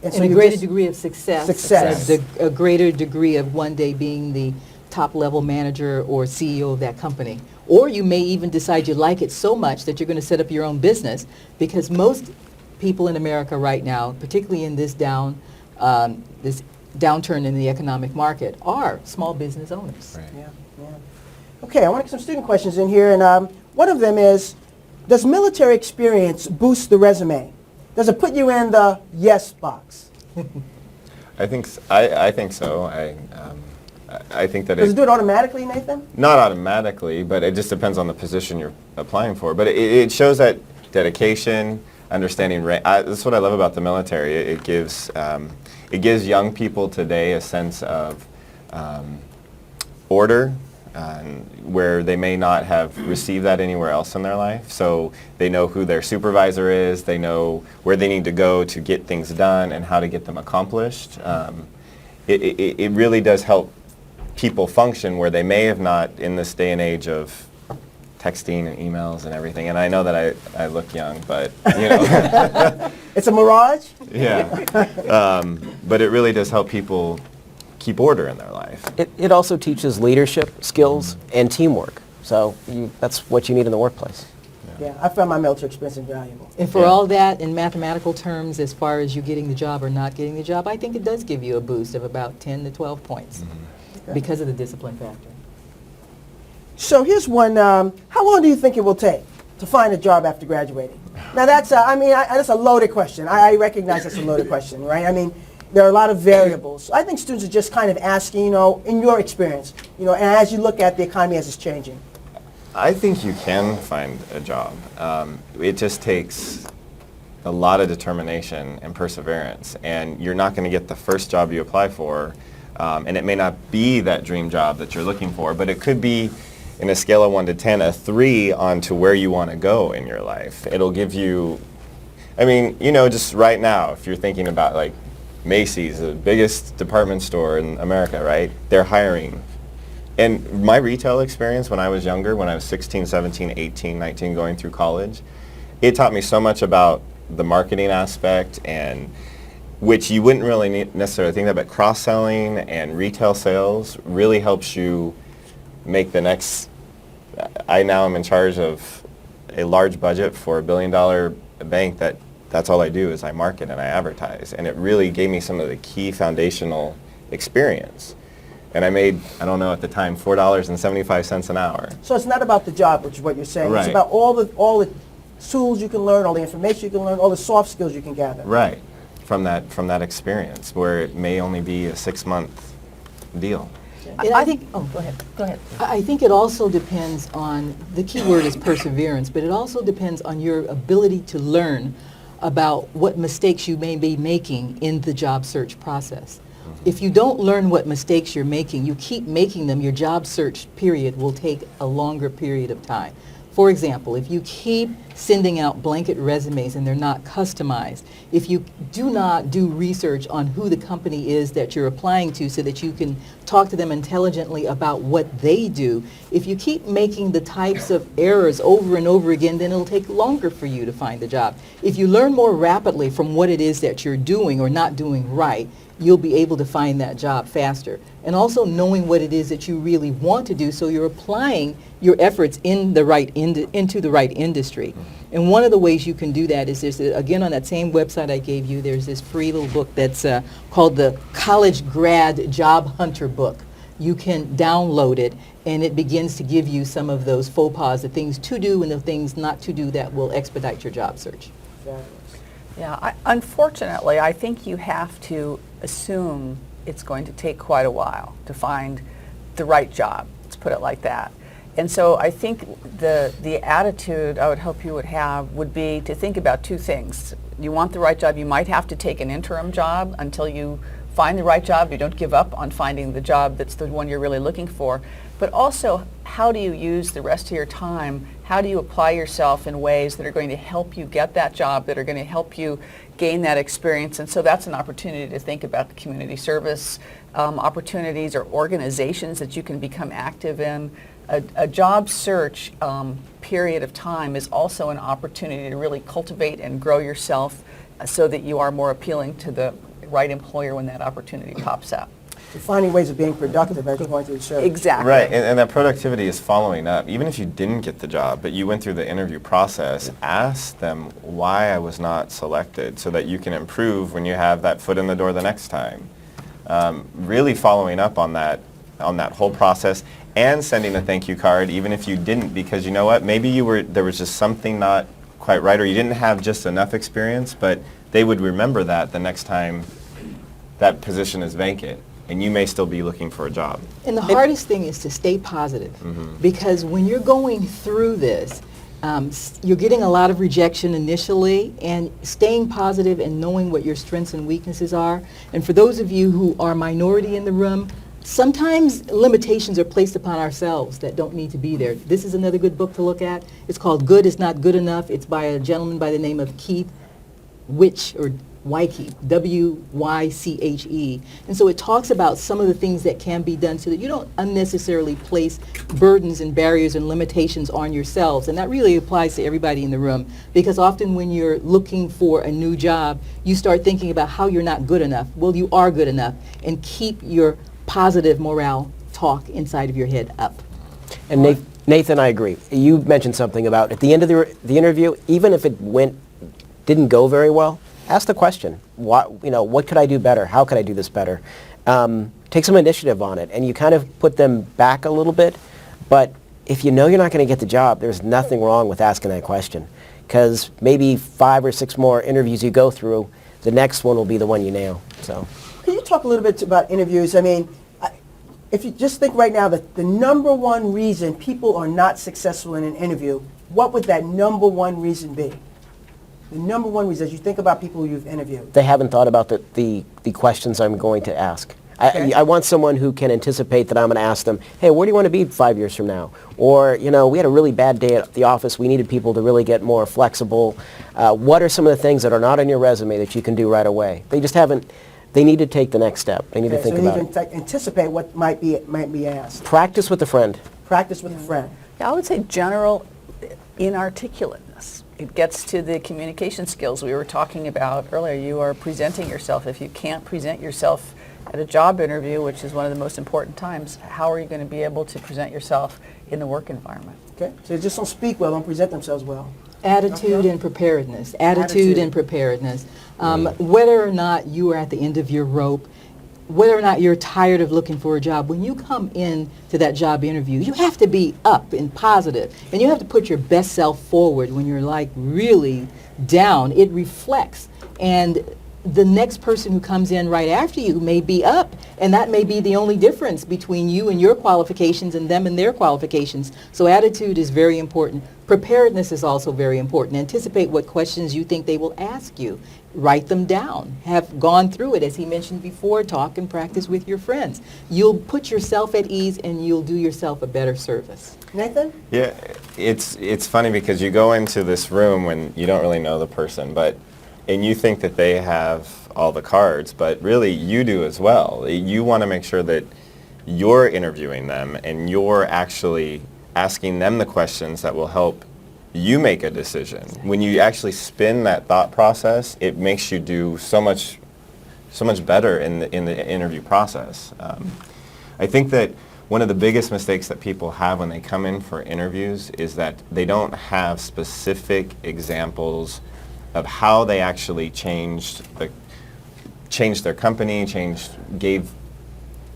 so And a you greater just- degree of success. Success. A greater degree of one day being the top level manager or CEO of that company. Or you may even decide you like it so much that you're going to set up your own business, because most people in America right now, particularly in this this downturn in the economic market, are small business owners. Right. Yeah, yeah. Okay, I want to get some student questions in here, and one of them is, does military experience boost the resume? Does it put you in the yes box? I think I think so. I think that Does it do it automatically, Nathan? not automatically, but it just depends on the position you're applying for. But it shows that dedication, understanding. That's what I love about the military. It gives young people today a sense of order, where they may not have received that anywhere else in their life. So they know who their supervisor is. They know where they need to go to get things done and how to get them accomplished. It really does help people function where they may have not in this day and age of texting and emails and everything. And I know that I look young, but you know. It's a mirage? Yeah. But it really does help people keep order in their life. It also teaches leadership skills and teamwork. So that's what you need in the workplace. Yeah, I found my military experience invaluable. And for Yeah. all that, in mathematical terms, as far as you getting the job or not getting the job, I think it does give you a boost of about 10 to 12 points Okay. because of the discipline factor. So here's one. How long do you think it will take to find a job after graduating? Now that's, that's a loaded question. I recognize that's a loaded question, right? I mean, there are a lot of variables. I think students are just kind of asking, in your experience, and as you look at the economy as it's changing. I think you can find a job. It just takes a lot of determination and perseverance, and you're not going to get the first job you apply for, and it may not be that dream job that you're looking for, but it could be, in a scale of 1 to 10, a 3 on to where you want to go in your life. It'll give you, just right now, if you're thinking about like Macy's, the biggest department store in America, right? They're hiring. And my retail experience when I was younger, when I was 16, 17, 18, 19, going through college, it taught me so much about the marketing aspect, and which you wouldn't really necessarily think of, but cross-selling and retail sales really helps you make the next. I now am in charge of a large budget for $1 billion bank that's all I do is I market and I advertise, and it really gave me some of the key foundational experience. And I made, I don't know at the time, $4.75 an hour. So it's not about the job, which is what you're saying. It's Right. about all the tools you can learn, all the information you can learn, all the soft skills you can gather. Right, from that experience, where it may only be a 6-month deal. And I think, Oh, go ahead. Go ahead. I think it also depends on, the key word is perseverance, but it also depends on your ability to learn about what mistakes you may be making in the job search process. If you don't learn what mistakes you're making, you keep making them, your job search period will take a longer period of time. For example, if you keep sending out blanket resumes and they're not customized, if you do not do research on who the company is that you're applying to so that you can talk to them intelligently about what they do, if you keep making the types of errors over and over again, then it'll take longer for you to find the job. If you learn more rapidly from what it is that you're doing or not doing right, you'll be able to find that job faster. And also knowing what it is that you really want to do, so you're applying your efforts in the right into the right industry. And one of the ways you can do that is again, on that same website I gave you, there's this free little book that's called the College Grad Job Hunter book. You can download it, and it begins to give you some of those faux pas, the things to do and the things not to do that will expedite your job search. Yeah, unfortunately, I think you have to assume it's going to take quite a while to find the right job, let's put it like that. And so I think the attitude I would hope you would have would be to think about two things. You want the right job, you might have to take an interim job until you find the right job. You don't give up on finding the job that's the one you're really looking for. But also, how do you use the rest of your time? How do you apply yourself in ways that are going to help you get that job, that are going to help you gain that experience? And so that's an opportunity to think about the community service opportunities or organizations that you can become active in. A job search period of time is also an opportunity to really cultivate and grow yourself so that you are more appealing to the right employer when that opportunity pops up. Finding ways of being productive as you're going through the search. Exactly. Right, and that productivity is following up. Even if you didn't get the job, but you went through the interview process, ask them why I was not selected so that you can improve when you have that foot in the door the next time. Really following up on that whole process and sending a thank you card even if you didn't, because you know what, maybe there was just something not quite right, or you didn't have just enough experience, but they would remember that the next time that position is vacant. And you may still be looking for a job. And the hardest thing is to stay positive, because when you're going through this, you're getting a lot of rejection initially, and staying positive and knowing what your strengths and weaknesses are. And for those of you who are minority in the room, sometimes limitations are placed upon ourselves that don't need to be there. This is another good book to look at. It's called Good is Not Good Enough. It's by a gentleman by the name of Keith Wyche, W-Y-C-H-E. And so it talks about some of the things that can be done so that you don't unnecessarily place burdens and barriers and limitations on yourselves. And that really applies to everybody in the room, because often when you're looking for a new job, you start thinking about how you're not good enough. Well, you are good enough, and keep your positive morale talk inside of your head up. And Nathan, I agree. You mentioned something about at the end of the interview, even if it didn't go very well, ask the question. What could I do better? How could I do this better? Take some initiative on it, and you kind of put them back a little bit. But if you know you're not going to get the job, there's nothing wrong with asking that question, because maybe 5 or 6 more interviews you go through, the next one will be the one you nail. So, Can you talk a little bit about interviews? I mean, if you just think right now that the number one reason people are not successful in an interview, what would that number one reason be? The number one reason, as you think about people you've interviewed. they haven't thought about the questions I'm going to ask. Okay. I want someone who can anticipate that I'm going to ask them, hey, where do you want to be 5 years from now? Or, we had a really bad day at the office. We needed people to really get more flexible. What are some of the things that are not on your resume that you can do right away? They just haven't. They need to take the next step. They need to think so about you it. can anticipate what might be asked. Practice with a friend. Practice with a friend. Yeah, I would say general inarticulateness. It gets to the communication skills we were talking about earlier. You are presenting yourself. If you can't present yourself at a job interview, which is one of the most important times, how are you going to be able to present yourself in the work environment? Okay, so they just don't speak well, don't present themselves well. Attitude and preparedness. Attitude and preparedness. Whether or not you are at the end of your rope, whether or not you're tired of looking for a job, when you come in to that job interview, you have to be up and positive, and you have to put your best self forward. When you're like really down, it reflects. And the next person who comes in right after you may be up, and that may be the only difference between you and your qualifications and them and their qualifications. So attitude is very important. Preparedness is also very important. Anticipate what questions you think they will ask you. Write them down. Have gone through it, as he mentioned before. Talk and practice with your friends. You'll put yourself at ease, and you'll do yourself a better service. Nathan? Yeah, it's funny because you go into this room when you don't really know the person, and you think that they have all the cards, but really you do as well. You want to make sure that you're interviewing them and you're actually asking them the questions that will help you make a decision. When you actually spin that thought process, it makes you do so much better in the interview process. I think that one of the biggest mistakes that people have when they come in for interviews is that they don't have specific examples of how they actually changed their company, gave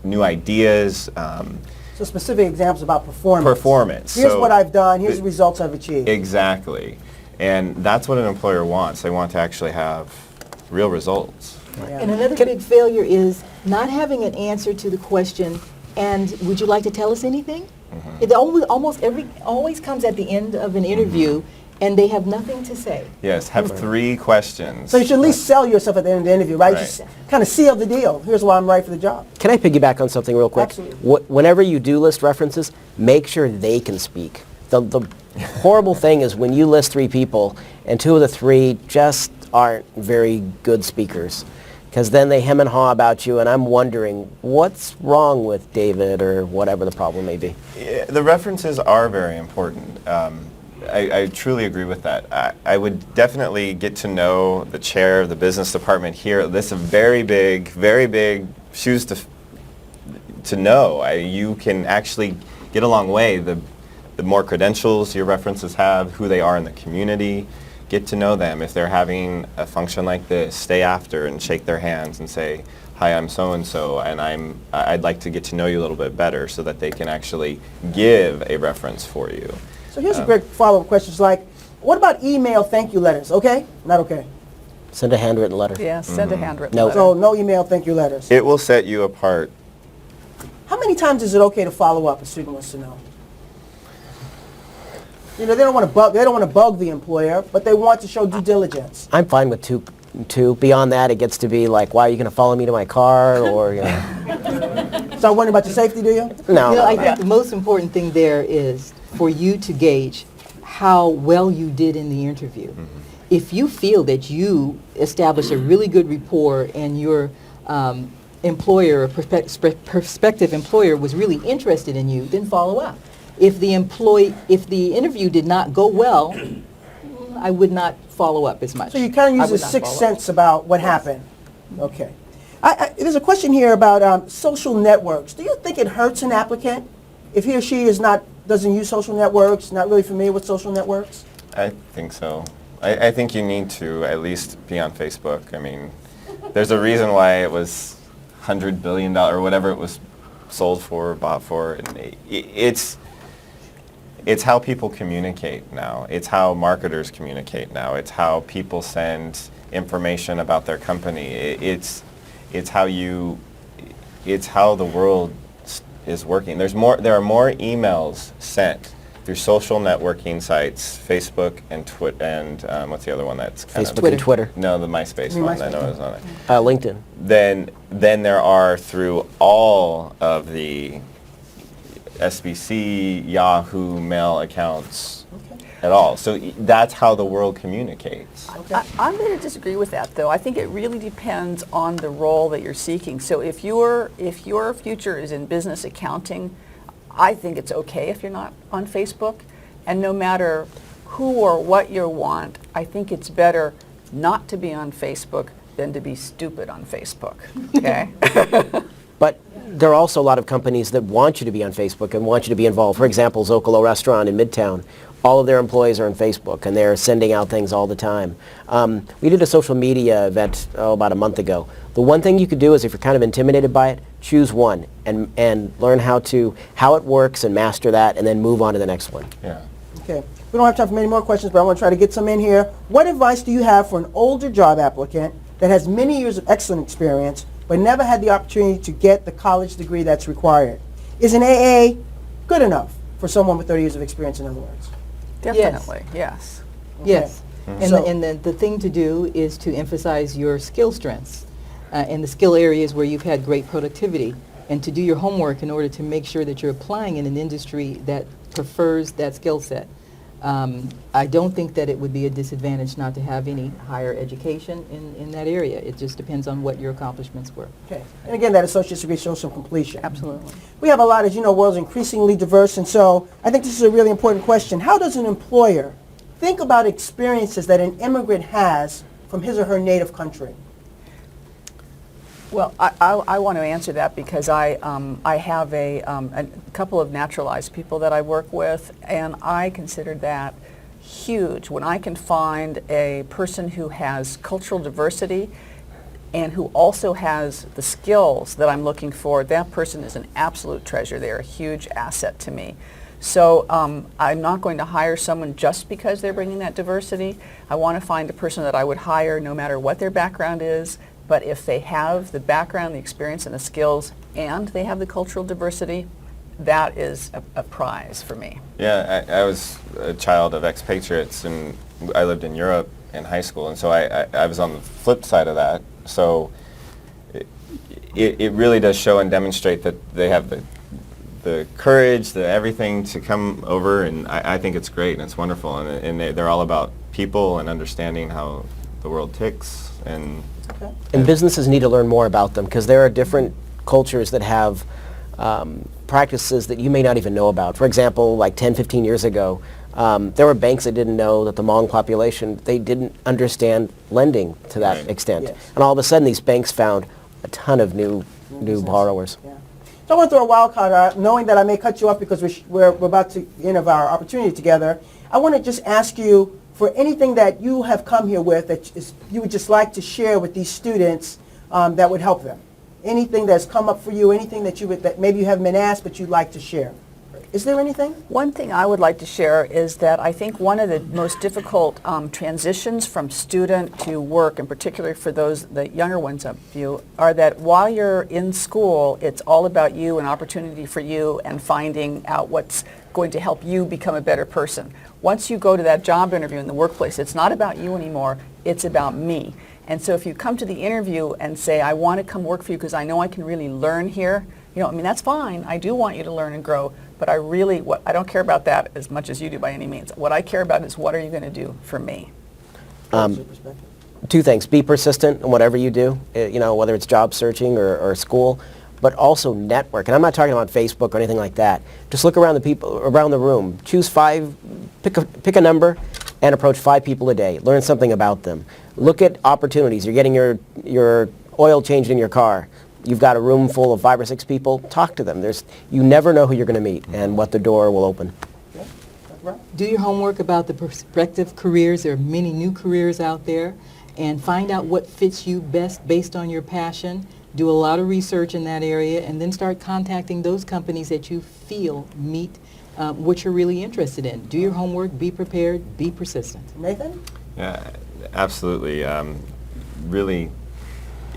new ideas. So specific examples about performance. Here's So what I've done, here's the results I've achieved. Exactly. And that's what an employer wants. They want to actually have real results. Yeah. And another big failure is not having an answer to the question, and would you like to tell us anything? It always comes at the end of an interview, and they have nothing to say. Yes, have 3 questions. So you should at least sell yourself at the end of the interview, right? Right. Just kind of seal the deal. Here's why I'm right for the job. Can I piggyback on something real quick? Absolutely. Whenever you do list references, make sure they can speak. The horrible thing is when you list 3 people and 2 of the 3 just aren't very good speakers, because then they hem and haw about you, and I'm wondering what's wrong with David or whatever the problem may be. Yeah, the references are very important. I truly agree with that. I would definitely get to know the chair of the business department here. This is very big shoes to know. You can actually get a long way. The more credentials your references have, who they are in the community, get to know them. If they're having a function like this, stay after and shake their hands and say, hi, I'm so-and-so, and I'd like to get to know you a little bit better so that they can actually give a reference for you. So here's a great follow-up question. It's like, what about email thank you letters? Okay? Not okay. Send a handwritten letter. Yeah, send a handwritten No. letter. So no email thank you letters. It will set you apart. How many times is it okay to follow up? A student wants to know. They don't want to bug the employer, but they want to show due diligence. I'm fine with two. Beyond that, it gets to be like, why are you going to follow me to my car? Or, Start wondering about your safety, do you? No. I think the most important thing there is for you to gauge how well you did in the interview. If you feel that you established a really good rapport and your employer or prospective employer was really interested in you, then follow up. If the interview did not go well, I would not follow up as much. So you kind of I use would a not sixth follow up. sense about what happened. Okay. There's a question here about social networks. Do you think it hurts an applicant if he or she doesn't use social networks, not really familiar with social networks? I think so. I think you need to at least be on Facebook. I mean, there's a reason why it was $100 billion or whatever it was sold for, bought for. And it's how people communicate now. It's how marketers communicate now. It's how people send information about their company. It's how the world is working. There are more emails sent through social networking sites, Facebook and Twitter, and what's the other one that's kind Facebook and Twitter. No, the MySpace one. I know it was on it. LinkedIn. Than there are through all of the SBC, Yahoo mail accounts at all. So that's how the world communicates. I'm going to disagree with that, though. I think it really depends on the role that you're seeking. So if your future is in business accounting, I think it's okay if you're not on Facebook. And no matter who or what you want, I think it's better not to be on Facebook than to be stupid on Facebook. Okay? But there are also a lot of companies that want you to be on Facebook and want you to be involved. For example, Zocalo Restaurant in Midtown. All of their employees are on Facebook, and they're sending out things all the time. We did a social media event about a month ago. The one thing you could do is, if you're kind of intimidated by it, choose one and learn how it works and master that, and then move on to the next one. Yeah. Okay. We don't have time for many more questions, but I want to try to get some in here. What advice do you have for an older job applicant that has many years of excellent experience but never had the opportunity to get the college degree that's required? Is an AA good enough for someone with 30 years of experience, in other words? Definitely, yes. Yes. Mhm. And, So- the thing to do is to emphasize your skill strengths and the skill areas where you've had great productivity, and to do your homework in order to make sure that you're applying in an industry that prefers that skill set. I don't think that it would be a disadvantage not to have any higher education in that area. It just depends on what your accomplishments were. Okay. And again, that associate's degree shows some completion. Absolutely. We have a lot, as you know, world's increasingly diverse, and so I think this is a really important question. How does an employer think about experiences that an immigrant has from his or her native country? Well, I want to answer that because I have a couple of naturalized people that I work with, and I consider that huge when I can find a person who has cultural diversity and who also has the skills that I'm looking for. That person is an absolute treasure. They're a huge asset to me. So I'm not going to hire someone just because they're bringing that diversity. I want to find a person that I would hire no matter what their background is. But if they have the background, the experience, and the skills, and they have the cultural diversity, that is a prize for me. Yeah, I was a child of expatriates, and I lived in Europe in high school, and so I was on the flip side of that. So it really does show and demonstrate that they have the courage, the everything to come over, and I think it's great and it's wonderful, and they're all about people and understanding how the world ticks. And businesses need to learn more about them, because there are different cultures that have practices that you may not even know about. For example, like 10, 15 years ago, there were banks that didn't know that the Hmong population, they didn't understand lending to that Right. extent. Yes. And all of a sudden, these banks found a ton of new borrowers. Yeah. So I want to throw a wild card out, knowing that I may cut you off because we're about to end of our opportunity together. I want to just ask you for anything that you have come here with that you would just like to share with these students that would help them. Anything that's come up for you, anything that maybe you haven't been asked but you'd like to share. Is there anything? One thing I would like to share is that I think one of the most difficult transitions from student to work, and particularly for the younger ones of you, are that while you're in school, it's all about you, an opportunity for you, and finding out what's going to help you become a better person. Once you go to that job interview in the workplace, it's not about you anymore, it's about me. And so if you come to the interview and say, I want to come work for you because I know I can really learn here, that's fine. I do want you to learn and grow, but I don't care about that as much as you do by any means. What I care about is what are you going to do for me? Two things. Be persistent in whatever you do, whether it's job searching or school, but also network. And I'm not talking about Facebook or anything like that. Just look around the people around the room. Choose 5, pick a number, and approach 5 people a day. Learn something about them. Look at opportunities. You're getting your oil changed in your car. You've got a room full of 5 or 6 people. Talk to them. You never know who you're going to meet and what the door will open. Do your homework about the prospective careers. There are many new careers out there, and find out what fits you best based on your passion. Do a lot of research in that area, and then start contacting those companies that you feel meet what you're really interested in. Do your homework, be prepared, be persistent. Nathan? Yeah, absolutely. Really,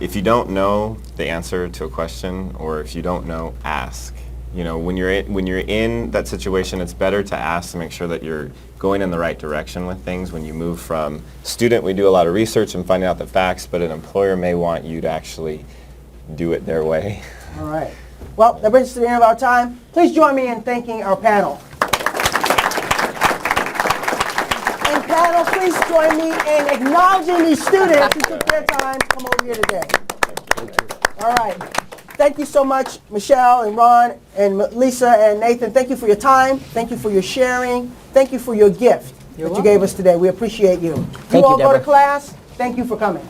if you don't know the answer to a question, or if you don't know, ask. You know, when you're in that situation, it's better to ask to make sure that you're going in the right direction with things. When you move from student, we do a lot of research and finding out the facts, but an employer may want you to actually do it their way. All right. Well, that brings us to the end of our time. Please join me in thanking our panel. And panel, please join me in acknowledging these students who took their time to come over here today. All right. Thank you so much, Michelle and Ron and Lisa and Nathan. Thank you for your time. Thank you for your sharing. Thank you for your gift that you gave us today. We appreciate you. Thank you all you, go to Deborah. class. Thank you for coming.